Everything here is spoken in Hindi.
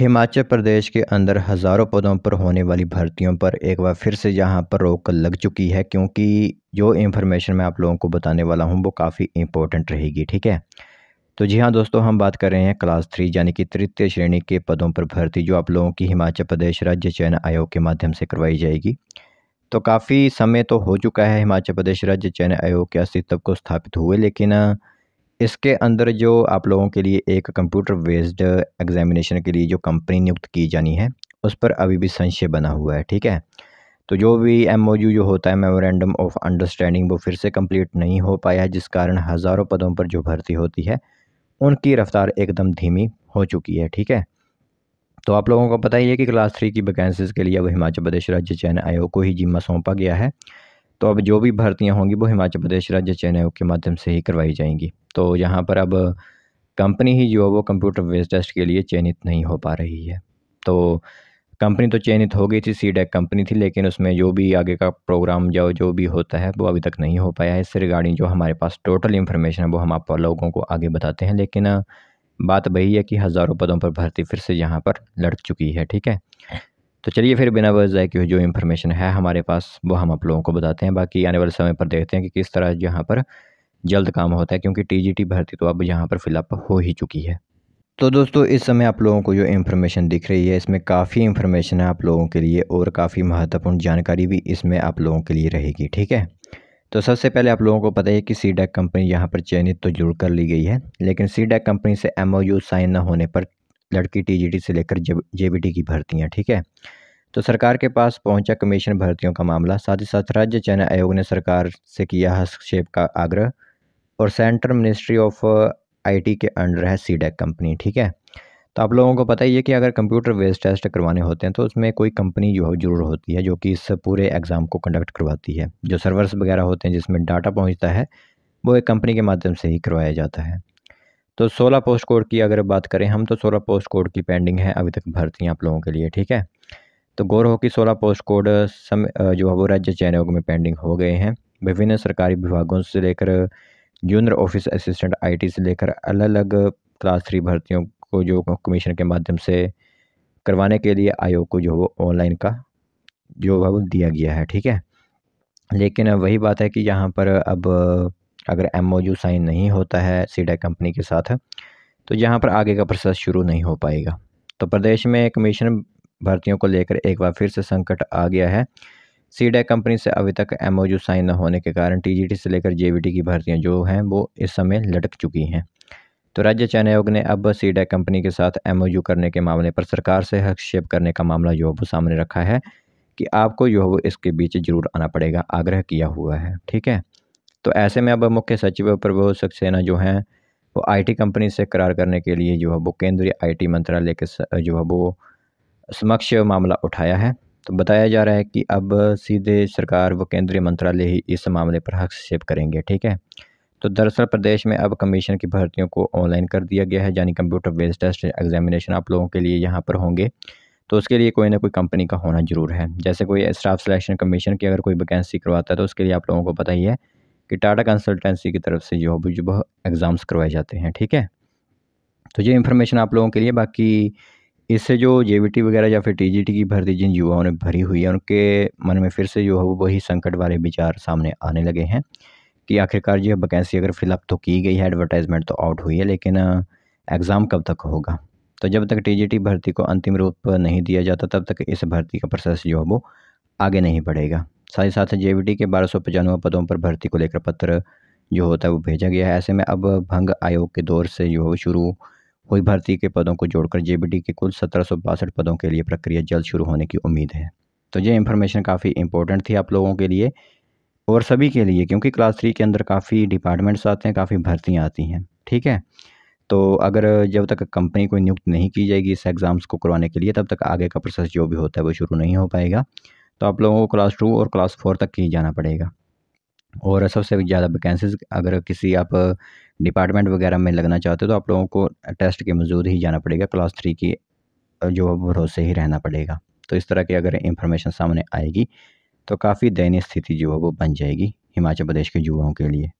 हिमाचल प्रदेश के अंदर हज़ारों पदों पर होने वाली भर्तियों पर एक बार फिर से यहाँ पर रोक लग चुकी है, क्योंकि जो इन्फॉर्मेशन मैं आप लोगों को बताने वाला हूँ वो काफ़ी इम्पोर्टेंट रहेगी। ठीक है, तो जी हाँ दोस्तों, हम बात कर रहे हैं क्लास 3 यानी कि तृतीय श्रेणी के पदों पर भर्ती जो आप लोगों की हिमाचल प्रदेश राज्य चयन आयोग के माध्यम से करवाई जाएगी। तो काफ़ी समय तो हो चुका है हिमाचल प्रदेश राज्य चयन आयोग के अस्तित्व को स्थापित हुए, लेकिन इसके अंदर जो आप लोगों के लिए एक कंप्यूटर बेस्ड एग्जामिनेशन के लिए जो कंपनी नियुक्त की जानी है, उस पर अभी भी संशय बना हुआ है। ठीक है, तो जो भी एमओयू जो होता है, मेमोरेंडम ऑफ अंडरस्टैंडिंग, वो फिर से कंप्लीट नहीं हो पाया है, जिस कारण हज़ारों पदों पर जो भर्ती होती है उनकी रफ्तार एकदम धीमी हो चुकी है। ठीक है, तो आप लोगों को पता ही है कि क्लास 3 की वैकेंसीज़ के लिए अब हिमाचल प्रदेश राज्य चयन आयोग को ही जिम्मा सौंपा गया है। तो अब जो भी भर्तियां होंगी वो हिमाचल प्रदेश राज्य चयन आयोग के माध्यम से ही करवाई जाएंगी। तो यहाँ पर अब कंपनी ही जो है वो कंप्यूटर बेस्ड टेस्ट के लिए चयनित नहीं हो पा रही है। तो कंपनी तो चयनित हो गई थी, सीडेक कंपनी थी, लेकिन उसमें जो भी आगे का प्रोग्राम जो भी होता है वो अभी तक नहीं हो पाया है। इससे रिगार्डिंग जो हमारे पास टोटल इन्फॉर्मेशन है वो हम आप लोगों को आगे बताते हैं, लेकिन बात वही है कि हज़ारों पदों पर भर्ती फिर से यहाँ पर लड़ चुकी है। ठीक है, तो चलिए फिर बिना वजह की जो इन्फॉर्मेशन है हमारे पास वो हम आप लोगों को बताते हैं। बाकी आने वाले समय पर देखते हैं कि किस तरह यहाँ पर जल्द काम होता है, क्योंकि टीजीटी भर्ती तो अब यहाँ पर फिलअप हो ही चुकी है। तो दोस्तों, इस समय आप लोगों को जो इन्फॉर्मेशन दिख रही है इसमें काफ़ी इन्फॉर्मेशन है आप लोगों के लिए, और काफ़ी महत्वपूर्ण जानकारी भी इसमें आप लोगों के लिए रहेगी। ठीक है, तो सबसे पहले आप लोगों को पता है कि सीडेक कंपनी यहाँ पर चयनित तो जरूर कर ली गई है, लेकिन सीडेक कंपनी से एमओयू साइन न होने पर लड़की टीजीटी से लेकर जेबीटी की भर्तियाँ। ठीक है, तो सरकार के पास पहुंचा कमीशन भर्तियों का मामला, साथ ही साथ राज्य चयन आयोग ने सरकार से किया हस्तक्षेप का आग्रह, और सेंट्रल मिनिस्ट्री ऑफ आईटी के अंडर है सीडेक कंपनी। ठीक है, तो आप लोगों को पता ही है कि अगर कंप्यूटर बेस्ड टेस्ट करवाने होते हैं तो उसमें कोई कंपनी जो जरूर होती है जो कि इस पूरे एग्ज़ाम को कंडक्ट करवाती है। जो सर्वर्स वगैरह होते हैं जिसमें डाटा पहुंचता है वो एक कंपनी के माध्यम से ही करवाया जाता है। तो 16 पोस्ट कोड की अगर बात करें हम, तो 16 पोस्ट कोड की पेंडिंग है अभी तक भर्तियाँ आप लोगों के लिए। ठीक है, तो गौर हो कि 16 पोस्ट कोड जो है वो राज्य चयन आयोग में पेंडिंग हो गए हैं। विभिन्न सरकारी विभागों से लेकर जूनियर ऑफिस असिस्टेंट आईटी से लेकर अलग अलग क्लास 3 भर्तियों को जो कमीशन के माध्यम से करवाने के लिए आयोग को जो वो ऑनलाइन का जो है वो दिया गया है। ठीक है, लेकिन वही बात है कि यहाँ पर अब अगर एमओयू साइन नहीं होता है सीडेक कंपनी के साथ, तो यहाँ पर आगे का प्रोसेस शुरू नहीं हो पाएगा। तो प्रदेश में कमीशन भर्तियों को लेकर एक बार फिर से संकट आ गया है। सीडेक कंपनी से अभी तक एमओयू साइन न होने के कारण टीजीटी से लेकर जेबीटी की भर्तियां जो हैं वो इस समय लटक चुकी हैं। तो राज्य चयन आयोग ने अब सीडेक कंपनी के साथ एमओयू करने के मामले पर सरकार से हस्तक्षेप करने का मामला जो वो सामने रखा है कि आपको जो है वो इसके बीच जरूर आना पड़ेगा, आग्रह किया हुआ है। ठीक है, तो ऐसे में अब मुख्य सचिव प्रभु सक्सेना जो हैं वो आईटी कंपनी से करार करने के लिए जो है वो केंद्रीय आईटी मंत्रालय के जो है वो समक्ष मामला उठाया है। तो बताया जा रहा है कि अब सीधे सरकार व केंद्रीय मंत्रालय ही इस मामले पर हस्तक्षेप करेंगे। ठीक है, तो दरअसल प्रदेश में अब कमीशन की भर्तियों को ऑनलाइन कर दिया गया है, यानी कंप्यूटर बेस्ड टेस्ट एग्जामिनेशन आप लोगों के लिए यहाँ पर होंगे। तो उसके लिए कोई ना कोई कंपनी का होना ज़रूर है। जैसे कोई स्टाफ सिलेक्शन कमीशन की अगर कोई वैकेंसी करवाता है तो उसके लिए आप लोगों को पता ही है कि टाटा कंसल्टेंसी की तरफ से जो एग्ज़ाम्स करवाए जाते हैं। ठीक है, तो ये इन्फॉर्मेशन आप लोगों के लिए। बाकी इससे जो जेबीटी वगैरह या फिर टीजीटी की भर्ती जिन युवाओं ने भरी हुई है उनके मन में फिर से जो है वो वही संकट वाले विचार सामने आने लगे हैं कि आखिरकार जो वैकेंसी अगर फिलअप तो की गई है, एडवर्टाइजमेंट तो आउट हुई है, लेकिन एग्ज़ाम कब तक होगा। तो जब तक टीजीटी भर्ती को अंतिम रूप नहीं दिया जाता तब तक इस भर्ती का प्रोसेस जो है वो आगे नहीं बढ़ेगा। साथ ही साथ जेबीटी के 1295 पदों पर भर्ती को लेकर पत्र जो होता है वो भेजा गया है। ऐसे में अब भंग आयोग के दौर से जो शुरू हुई भर्ती के पदों को जोड़कर जेबीटी के कुल 1762 पदों के लिए प्रक्रिया जल्द शुरू होने की उम्मीद है। तो ये इन्फॉर्मेशन काफ़ी इंपॉर्टेंट थी आप लोगों के लिए और सभी के लिए, क्योंकि क्लास 3 के अंदर काफ़ी डिपार्टमेंट्स आते हैं, काफ़ी भर्तियाँ आती हैं। ठीक है, तो अगर जब तक कंपनी कोई नियुक्त नहीं की जाएगी इस एग्ज़ाम्स को करवाने के लिए तब तक आगे का प्रोसेस जो भी होता है वो शुरू नहीं हो पाएगा। तो आप लोगों को क्लास 2 और क्लास 4 तक ही जाना पड़ेगा। और सबसे ज़्यादा वैकेंसीज़ अगर किसी आप डिपार्टमेंट वगैरह में लगना चाहते हो तो आप लोगों को टेस्ट के मौजूद ही जाना पड़ेगा, क्लास 3 की जो भरोसे ही रहना पड़ेगा। तो इस तरह की अगर इन्फॉर्मेशन सामने आएगी तो काफ़ी दयनीय स्थिति जो है वो बन जाएगी हिमाचल प्रदेश के युवाओं के लिए।